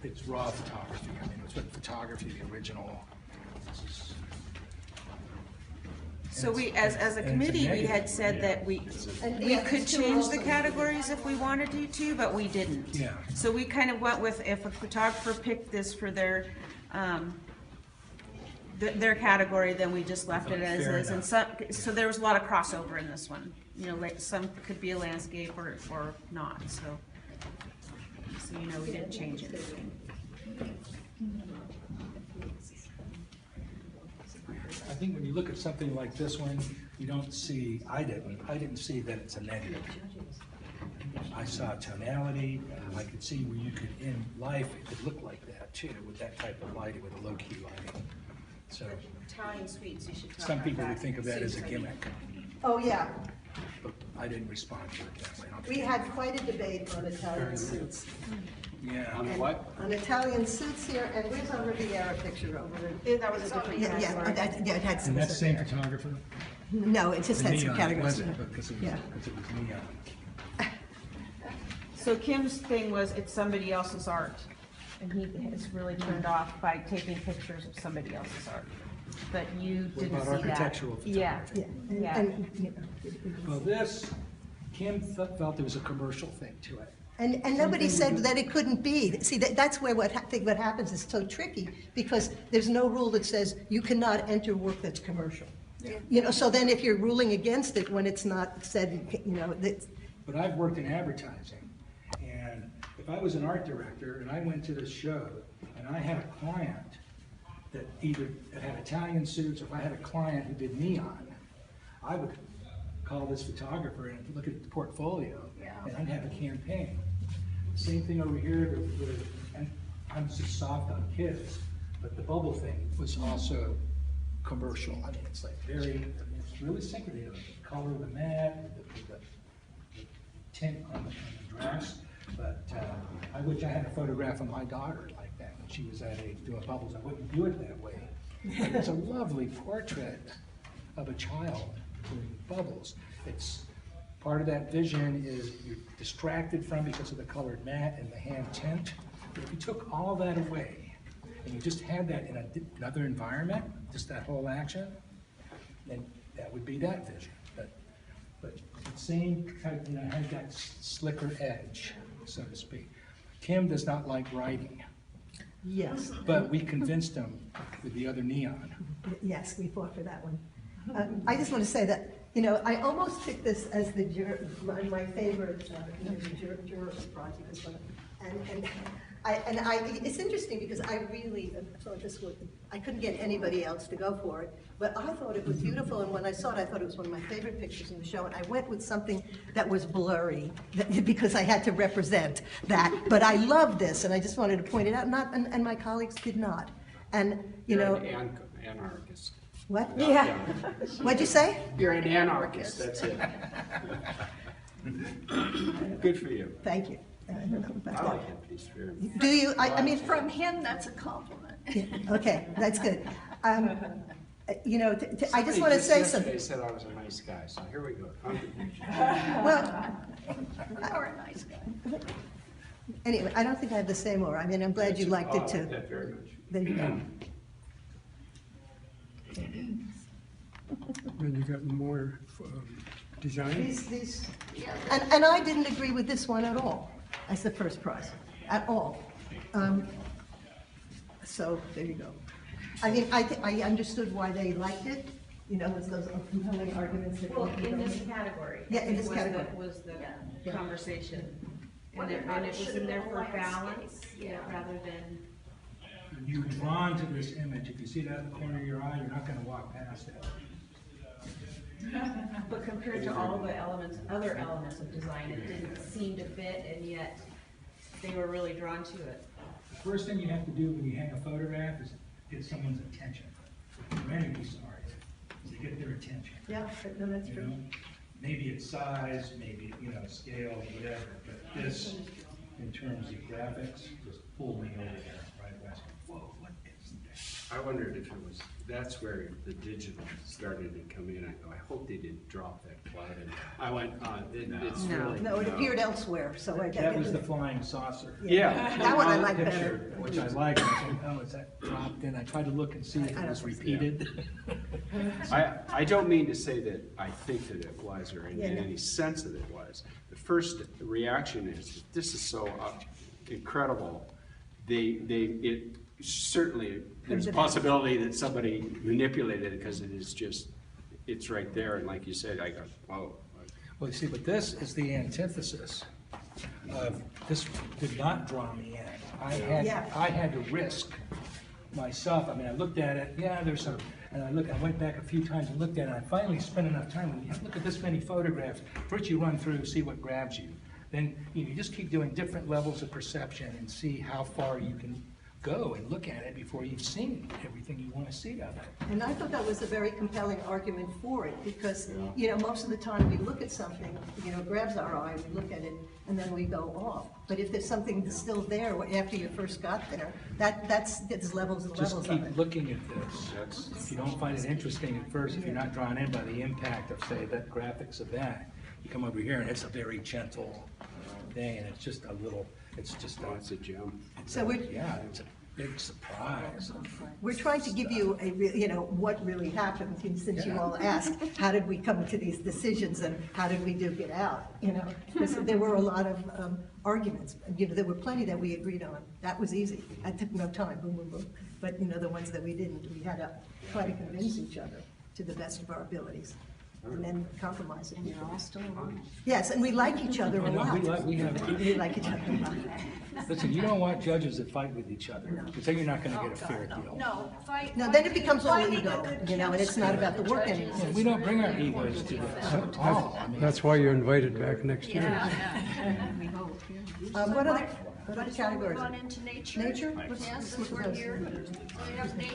it's raw photography. I mean, it's what photography, the original. So we, as a committee, we had said that we could change the categories if we wanted to, but we didn't. Yeah. So we kind of went with, if a photographer picked this for their category, then we just left it as is. And so there was a lot of crossover in this one. You know, like some could be a landscape or not. So you know, we didn't change it. I think when you look at something like this one, you don't see, I didn't see that it's a negative. I saw tonality. I could see where you could, in life, it could look like that too, with that type of lighting, with a low-key lighting. So Italian suites, you should talk some people about would think of that as a gimmick, Oh, yeah. but I didn't respond to it that way. We had quite a debate on Italian suits. Yeah. On what? On Italian suits here, and where's our Riviera picture over there? That was a different Yeah, category. yeah, it had some. And that's the same photographer? No, it just had some Neon, categories. wasn't it? Because it was neon. So Kim's thing was, it's somebody else's art, and he is really turned off by taking pictures of somebody else's art. But you What didn't about see that. architectural photography? Yeah, Yeah, yeah. and, you know. Well, this, Kim felt there was a commercial thing to it. And nobody said that it couldn't be. See, that's where I think what happens is so tricky, because there's no rule that says you cannot enter work that's commercial. You know, so then if you're ruling against it when it's not said, you know, that. But I've worked in advertising, and if I was an art director and I went to this show and I had a client that either had Italian suits, or if I had a client who did neon, I would call this photographer and look at the portfolio, and I'd have a campaign. Same thing over here, and I'm just soft on kids, but the bubble thing was also commercial. I mean, it's like it's really synchronous. The color of the mat, the tint on the dress. But I wish I had a photograph of my daughter like that when she was that age doing bubbles. I wouldn't do it that way. But it's a lovely portrait of a child doing bubbles. It's part of that vision is you're distracted from because of the colored mat and the hand tint. But if you took all that away and you just had that in another environment, just that whole action, then that would be that vision. But the same kind of, you know, had that slicker edge, so to speak. Kim does not like writing, Yes. but we convinced him with the other neon. Yes, we fought for that one. I just want to say that, you know, I almost picked this as my favorite jurors project as well. And it's interesting because I really thought I couldn't get anybody else to go for it, but I thought it was beautiful, and when I saw it, I thought it was one of my favorite pictures in the show, and I went with something that was blurry, because I had to represent that, but I love this, and I just wanted to point it out, and my colleagues did not. And, you know. You're an anarchist. What? Yeah. What'd you say? You're an anarchist, that's it. Good for you. Thank you. I don't know about I that. like hippies, very much. Do you, I mean, From him, that's a compliment. yeah, okay, that's good. You know, I just want to say something. Yesterday said I was a nice guy, so here we go. Contribution. Well, You're a nice guy. anyway, I don't think I have the same aura. I mean, I'm glad you liked it I too. like that very much. There you go. And you got more design? These, and I didn't agree with this one at all as the first prize, at all. So there you go. I mean, I understood why they liked it. You know, was those compelling arguments that. Well, in this category. Yeah, in this was category. Was the Yeah. conversation. Whether or And not it it was should in have there been for a landscape. balance, rather than. You're drawn to this image. If you see that in the corner of your eye, you're not going to walk past it. But compared to all the elements, other elements of design, it didn't seem to fit, and yet they were really drawn to it. The first thing you have to do when you hang a photograph is get someone's attention. For any piece of art, is to get their attention. Yeah, no, that's You true. know, maybe it's size, maybe, you know, scale, whatever, but this, in terms of graphics, just pulled me over there, right away. I said, whoa, what is this? I wondered if it was, that's where the digital started to come in. I go, I hope they didn't drop that cloud in. I went, it's No. really. No, it appeared elsewhere, so I. That was the flying saucer. Yeah. That one I like Picture, better. which I like, and I said, oh, is that dropped in? I tried to look and see if I it was don't think so. repeated. I don't mean to say that I think that it was, or in Yeah, no. any sense that it was. The first reaction is, this is so incredible. It certainly, there's a possibility that somebody manipulated it, because it is just, it's right there, and like you said, I go, whoa. Well, you see, but this is the antithesis of, this did not draw me in. Yeah. I had to risk myself. I mean, I looked at it, yeah, there's some, and I went back a few times and looked at it, and I finally spent enough time, when you look at this many photographs, first you run through, see what grabs you. Then you just keep doing different levels of perception and see how far you can go and look at it before you've seen everything you want to see of it. And I thought that was a very compelling argument for it, because, most of the time we look at something, it grabs our eye, we look at it, and then we go off. But if there's something that's still there after you first got there, that's levels and Just levels keep of it. looking at this. If you don't find it interesting at first, if you're not drawn in by the impact of, say, that graphics of that, you come over here and it's a very gentle thing, and it's just a little, it's just Oh, it's a gem. So we're, yeah, it's a big surprise. we're trying to give you what really happened, since you all asked, how did we come to these decisions and how did we duke it out, Because there were a lot of arguments, there were plenty that we agreed on. That was easy. That took no time, boom, boom, boom. But, the ones that we didn't, we had to try to convince each other to the best of our abilities. And then compromise it. You're all still alive. Yes, and we like each other a I know, lot. we have, We like each other a lot. listen, you don't want judges that fight with each other, because then you're not gonna get a fair deal. No, fight. No, then it becomes all finding ego, a good and it's not about the work chemistry anymore. Yeah, we don't bring our egos to this at all. I mean, That's why you're invited back next year. We hope, yeah. What other Might as well categories? move on into nature. Nature? Yes, since we're here. We have nature.